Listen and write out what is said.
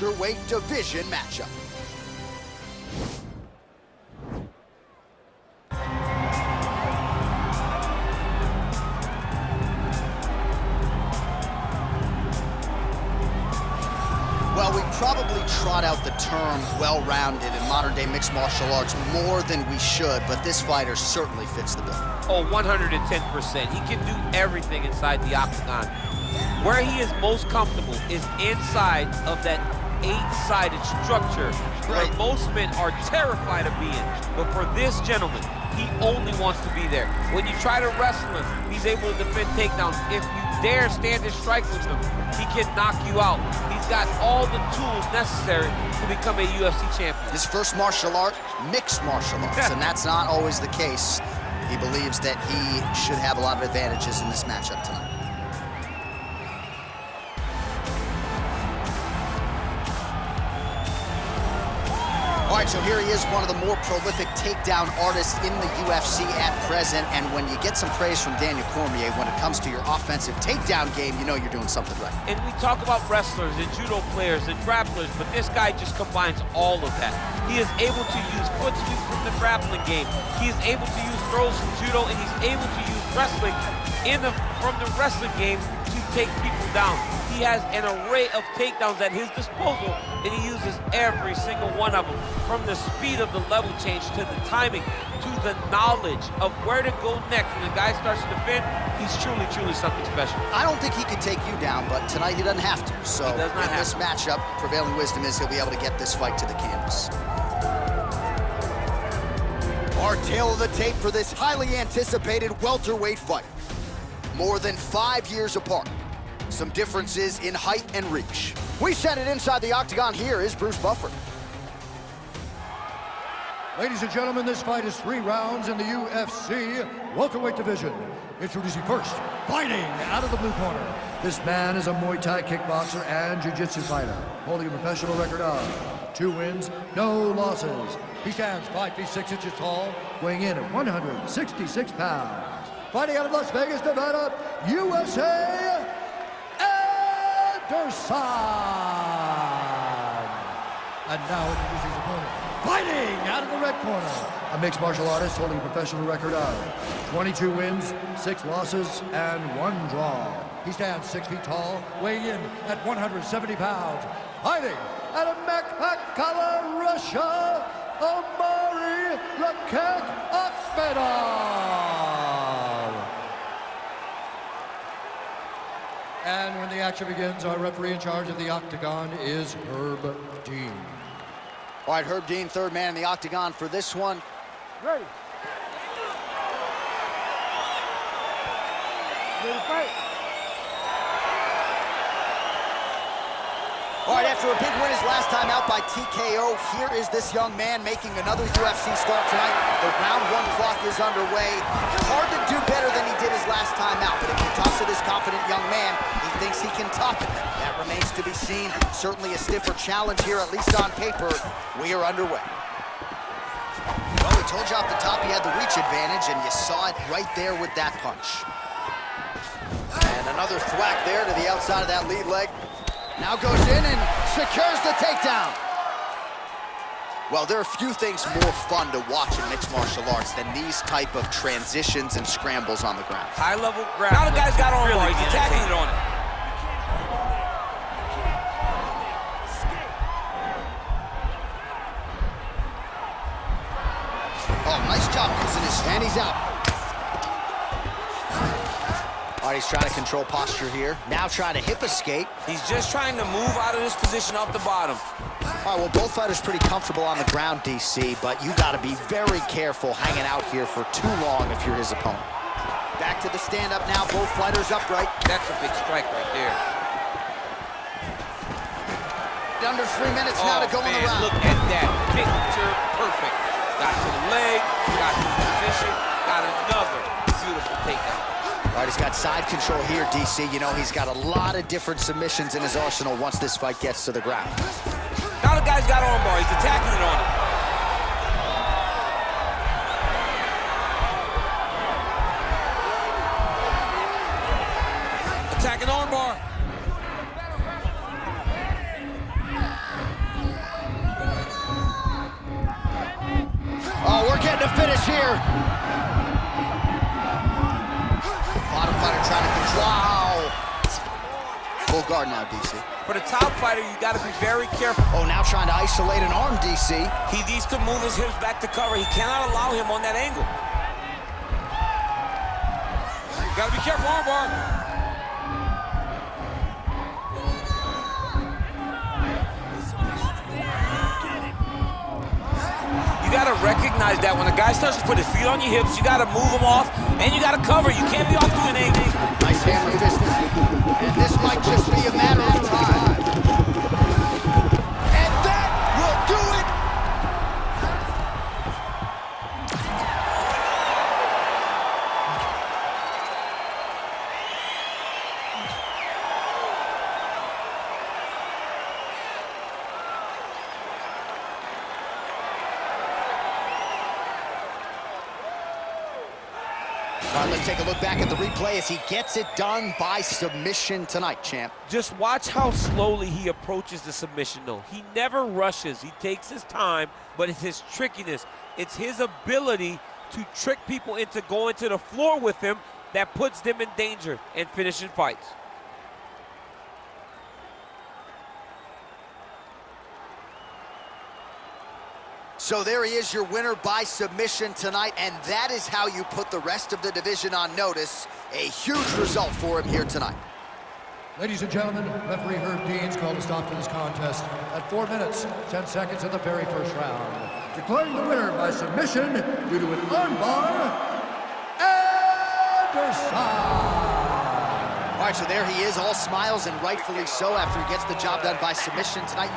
welterweight division matchup. Well, we probably trot out the term well-rounded in modern-day mixed martial arts more than we should, but this fighter certainly fits the bill. Oh, 110%. He can do everything inside the octagon. Where he is most comfortable is inside of that 8-sided structure where most men are terrified of being. But for this gentleman, he only wants to be there. When you try to wrestle him, he's able to defend takedowns. If you dare stand and strike with him, he can knock you out. He's got all the tools necessary to become a UFC champion. His first martial art, mixed martial arts, and that's not always the case. He believes that he should have a lot of advantages in this matchup tonight. All right, so here he is, one of the more prolific takedown artists in the UFC at present. And when you get some praise from Daniel Cormier, when it comes to your offensive takedown game, you know you're doing something right. And we talk about wrestlers and judo players and grapplers, but this guy just combines all of that. He is able to use foot sweeps from the grappling game. He is able to use throws from judo, and he's able to use wrestling from the wrestling game to take people down. He has an array of takedowns at his disposal, and he uses every single one of them. From the speed of the level change, to the timing, to the knowledge of where to go next. When the guy starts to defend, he's truly, truly something special. I don't think he could take you down, but tonight he doesn't have to. So in this matchup, prevailing wisdom is he'll be able to get this fight to the canvas. Our tale of the tape for this highly anticipated welterweight fight. More than 5 years apart. Some differences in height and reach. We send it inside the octagon. Here is Bruce Buffer. Ladies and gentlemen, this fight is 3 rounds in the UFC welterweight division. Introducing first, fighting out of the blue corner. This man is a Muay Thai kickboxer and jiu-jitsu fighter, holding a professional record of 2 wins, no losses. He stands 5 feet 6 inches tall, weighing in at 166 pounds. Fighting out of Las Vegas, Nevada, USA, Anderson. And now introducing his opponent, fighting out of the red corner, a mixed martial artist holding a professional record of 22 wins, 6 losses, and 1 draw. He stands 6 feet tall, weighing in at 170 pounds. Fighting out of Makhachkala, Russia, Omari Lakek Akhmedov. And when the action begins, our referee in charge of the octagon is Herb Dean. All right, Herb Dean, third man in the octagon for this one. Ready. Ready to fight. All right, after a big win his last time out by TKO, here is this young man making another UFC start tonight. The round 1 clock is underway. Hard to do better than he did his last time out, but if you talk to this confident young man, he thinks he can top it. That remains to be seen. Certainly a stiffer challenge here, at least on paper. We are underway. Well, we told you off the top he had the reach advantage, and you saw it right there with that punch. And another thwack there to the outside of that lead leg. Now goes in and secures the takedown. Well, there are few things more fun to watch in mixed martial arts than these type of transitions and scrambles on the ground. High-level grab. Now the guy's got arm bar. He's attacking it on it. Oh, nice job using his, and he's out. All right, he's trying to control posture here. Now trying to hip escape. He's just trying to move out of this position off the bottom. All right, well, both fighters pretty comfortable on the ground, DC, but you got to be very careful hanging out here for too long if you're his opponent. Back to the stand-up now, both fighters upright. That's a big strike right there. Under 3 minutes now to go in the round. Look at that, picture perfect. Got to the leg, got to the position, got another beautiful takedown. All right, he's got side control here, DC. You know, he's got a lot of different submissions in his arsenal once this fight gets to the ground. Now the guy's got armbar. He's attacking it on it. Attacking armbar. to finish here. Bottom fighter trying to control. Wow. Full guard now, DC. For the top fighter, you got to be very careful. Oh, now trying to isolate an arm, DC. He needs to move his hips back to cover. He cannot allow him on that angle. You got to be careful, armbar. You got to recognize that when a guy starts to put his feet on your hips, you got to move him off, and you got to cover. You can't be off doing anything. Nice hammer fist. And this might just be a matter of time. And that will do it. All right, let's take a look back at the replay as he gets it done by submission tonight, champ. Just watch how slowly he approaches the submission, though. He never rushes. He takes his time, but it's his trickiness. It's his ability to trick people into going to the floor with him that puts them in danger and finishing fights. So there he is, your winner by submission tonight, and that is how you put the rest of the division on notice. A huge result for him here tonight. Ladies and gentlemen, referee Herb Dean's called a stop to this contest at 4 minutes, 10 seconds of the very first round. Declaring the winner by submission due to an armbar, Anderson. All right, so there he is, all smiles and rightfully so after he gets the job done by submission tonight.